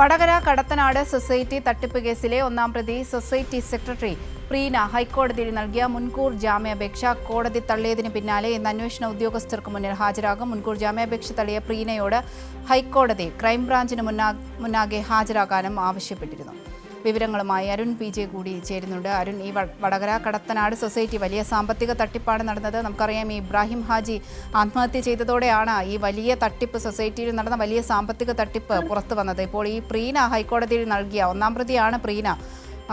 Vadakara Kadathanad society തട്ടിപ്പ് കേസിലെ ഒന്നാം പ്രതി സൊസൈറ്റി സെക്രട്ടറി പ്രീന ഹൈക്കോടതിയിൽ നൽകിയ മുൻകൂർ ജാമ്യാപേക്ഷ കോടതി തള്ളിയതിന് പിന്നാലെ ഇന്ന് അന്വേഷണ ഉദ്യോഗസ്ഥർക്ക് മുന്നിൽ ഹാജരാകും. മുൻകൂർ ജാമ്യാപേക്ഷ തള്ളിയ പ്രീനയോട് ഹൈക്കോടതി ക്രൈംബ്രാഞ്ചിന് മുന്നാകെ ഹാജരാകാനും ആവശ്യപ്പെട്ടിരുന്നു. വിവരങ്ങളുമായി അരുൺ PJ കൂടി ചേരുന്നുണ്ട്. അരുൺ, ഈ വടകര കടത്തനാട് സൊസൈറ്റി വലിയ സാമ്പത്തിക തട്ടിപ്പാണ് നടന്നത്. നമുക്കറിയാം, ഈ ഇബ്രാഹിം ഹാജി ആത്മഹത്യ ചെയ്തതോടെയാണ് ഈ വലിയ തട്ടിപ്പ്, സൊസൈറ്റിയിൽ നടന്ന വലിയ സാമ്പത്തിക തട്ടിപ്പ് പുറത്തു വന്നത്. ഇപ്പോൾ ഈ പ്രീന ഹൈക്കോടതിയിൽ നൽകിയ ഒന്നാം പ്രതിയാണ് പ്രീന.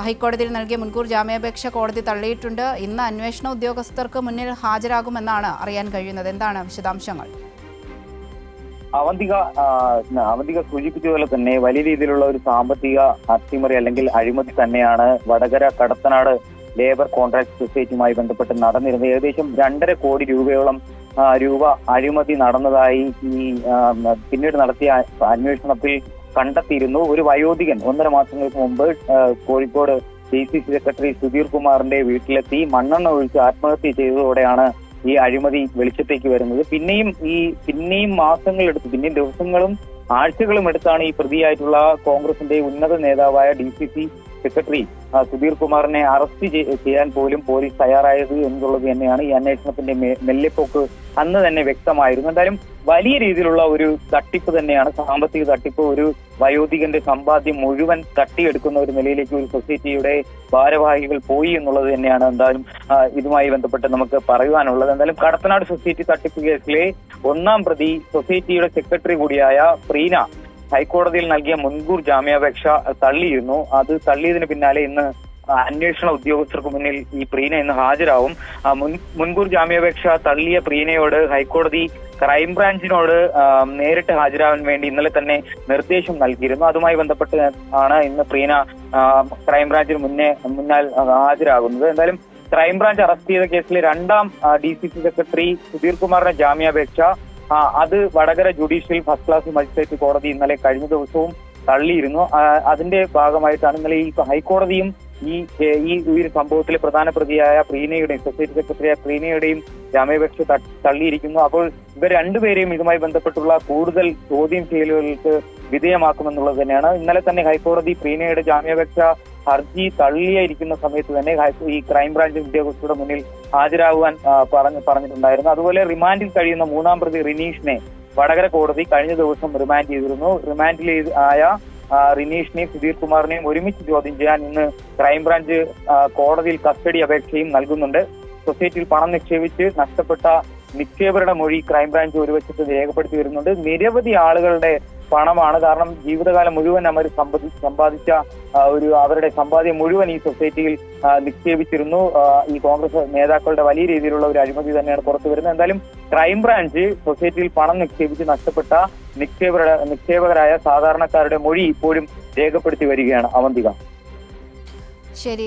ഹൈക്കോടതിയിൽ നൽകിയ മുൻകൂർ ജാമ്യാപേക്ഷ കോടതി തള്ളിയിട്ടുണ്ട്. ഇന്ന് അന്വേഷണ ഉദ്യോഗസ്ഥർക്ക് മുന്നിൽ ഹാജരാകുമെന്നാണ് അറിയാൻ കഴിയുന്നത്. എന്താണ് വിശദാംശങ്ങൾ? അവന്തിക സൂചിപ്പിച്ചതുപോലെ തന്നെ വലിയ രീതിയിലുള്ള ഒരു സാമ്പത്തിക അട്ടിമറി അല്ലെങ്കിൽ അഴിമതി തന്നെയാണ് വടകര കടത്തനാട് ലേബർ കോൺട്രാക്ട് സൊസൈറ്റിയുമായി ബന്ധപ്പെട്ട് നടന്നിരുന്നത്. ഏകദേശം 2.5 കോടി രൂപയോളം അഴിമതി നടന്നതായി പിന്നീട് നടത്തിയ അന്വേഷണത്തിൽ കണ്ടെത്തിയിരുന്നു. ഒരു വയോധികൻ 1.5 മാസങ്ങൾക്ക് മുമ്പ് കോഴിക്കോട് DCC സെക്രട്ടറി സുധീർ കുമാറിന്റെ വീട്ടിലെത്തി മണ്ണെണ്ണ ഒഴിച്ച് ആത്മഹത്യ ചെയ്തതോടെയാണ് ഈ അഴിമതി വെളിച്ചത്തേക്ക് വരുന്നത്. പിന്നെയും മാസങ്ങളെടുത്ത്, പിന്നെയും ദിവസങ്ങളും ആഴ്ചകളും എടുത്താണ് ഈ പ്രതിയായിട്ടുള്ള കോൺഗ്രസിന്റെ ഉന്നത നേതാവായ DCC സെക്രട്ടറി സുധീർ കുമാറിനെ അറസ്റ്റ് ചെയ്യാൻ പോലും പോലീസ് തയ്യാറായത് എന്നുള്ളത് തന്നെയാണ് ഈ അന്വേഷണത്തിന്റെ മെല്ലെപ്പോക്ക് അന്ന് തന്നെ വ്യക്തമായിരുന്നു. എന്തായാലും വലിയ രീതിയിലുള്ള ഒരു തട്ടിപ്പ് തന്നെയാണ്, സാമ്പത്തിക തട്ടിപ്പ്. ഒരു വയോധികന്റെ സമ്പാദ്യം മുഴുവൻ തട്ടിയെടുക്കുന്ന ഒരു നിലയിലേക്ക് ഒരു സൊസൈറ്റിയുടെ ഭാരവാഹികൾ പോയി എന്നുള്ളത് തന്നെയാണ് എന്തായാലും ഇതുമായി ബന്ധപ്പെട്ട് നമുക്ക് പറയുവാനുള്ളത്. എന്തായാലും കടത്തനാട് സൊസൈറ്റി തട്ടിപ്പ് കേസിലെ ഒന്നാം പ്രതി സൊസൈറ്റിയുടെ സെക്രട്ടറി കൂടിയായ പ്രീന ഹൈക്കോടതിയിൽ നൽകിയ മുൻകൂർ ജാമ്യാപേക്ഷ തള്ളിയിരുന്നു. അത് തള്ളിയതിന് പിന്നാലെ ഇന്ന് അന്വേഷണ ഉദ്യോഗസ്ഥർക്ക് മുന്നിൽ ഈ പ്രീന ഇന്ന് ഹാജരാവും. മുൻകൂർ ജാമ്യാപേക്ഷ തള്ളിയ പ്രീനയോട് ഹൈക്കോടതി ക്രൈംബ്രാഞ്ചിനോട് നേരിട്ട് ഹാജരാവാൻ വേണ്ടി ഇന്നലെ തന്നെ നിർദ്ദേശം നൽകിയിരുന്നു. അതുമായി ബന്ധപ്പെട്ട് ആണ് ഇന്ന് പ്രീന ക്രൈംബ്രാഞ്ചിന് മുന്നാൽ ഹാജരാകുന്നത്. എന്തായാലും ക്രൈംബ്രാഞ്ച് അറസ്റ്റ് ചെയ്ത കേസിലെ 2ാം DCC സെക്രട്ടറി സുധീർ കുമാറിന്റെ ജാമ്യാപേക്ഷ അത് Vadakara judicial first class magistrate കോടതി ഇന്നലെ കഴിഞ്ഞ ദിവസവും തള്ളിയിരുന്നു. അതിന്റെ ഭാഗമായിട്ടാണ് ഇന്നലെ ഈ ഹൈക്കോടതിയും ഈ ഒരു സംഭവത്തിലെ പ്രധാന പ്രതിയായ പ്രീനയുടെയും സൊസൈറ്റി സെക്രട്ടറിയായ പ്രീനയുടെയും ജാമ്യാപേക്ഷ തള്ളിയിരിക്കുന്നു. അപ്പോൾ ഇവർ രണ്ടുപേരെയും ഇതുമായി ബന്ധപ്പെട്ടുള്ള കൂടുതൽ ചോദ്യം ചെയ്യലുകൾക്ക് വിധേയമാക്കുമെന്നുള്ളത് തന്നെയാണ്. ഇന്നലെ തന്നെ ഹൈക്കോടതി പ്രീനയുടെ ജാമ്യാപേക്ഷ ഹർജി തള്ളിയിരിക്കുന്ന സമയത്ത് തന്നെ ഈ ക്രൈംബ്രാഞ്ച് ഉദ്യോഗസ്ഥരുടെ മുന്നിൽ ഹാജരാകുവാൻ പറഞ്ഞിട്ടുണ്ടായിരുന്നു. അതുപോലെ റിമാൻഡിൽ കഴിയുന്ന 3ാം പ്രതി റിനീഷിനെ വടകര കോടതി കഴിഞ്ഞ ദിവസം റിമാൻഡ് ചെയ്തിരുന്നു. റിമാൻഡിൽ ആയ റിനീഷിനെയും സുധീർ കുമാറിനെയും ഒരുമിച്ച് ചോദ്യം ചെയ്യാൻ ഇന്ന് ക്രൈംബ്രാഞ്ച് കോടതിയിൽ കസ്റ്റഡി അപേക്ഷയും നൽകുന്നുണ്ട്. സൊസൈറ്റിയിൽ പണം നിക്ഷേപിച്ച് നഷ്ടപ്പെട്ട നിക്ഷേപകരുടെ മൊഴി ക്രൈംബ്രാഞ്ച് ഒരു വശത്ത് രേഖപ്പെടുത്തി വരുന്നുണ്ട്. നിരവധി ആളുകളുടെ പണമാണ്. കാരണം ജീവിതകാലം മുഴുവൻ അവർ സമ്പാദിച്ച അവരുടെ സമ്പാദ്യം മുഴുവൻ ഈ സൊസൈറ്റിയിൽ നിക്ഷേപിച്ചിരുന്നു. ഈ കോൺഗ്രസ് നേതാക്കളുടെ വലിയ രീതിയിലുള്ള ഒരു അഴിമതി തന്നെയാണ് പുറത്തു വരുന്നത്. എന്തായാലും ക്രൈംബ്രാഞ്ച് സൊസൈറ്റിയിൽ പണം നിക്ഷേപിച്ച് നഷ്ടപ്പെട്ട നിക്ഷേപകരായ സാധാരണക്കാരുടെ മൊഴി ഇപ്പോഴും രേഖപ്പെടുത്തി വരികയാണ്. അവന്തിക. ശരി.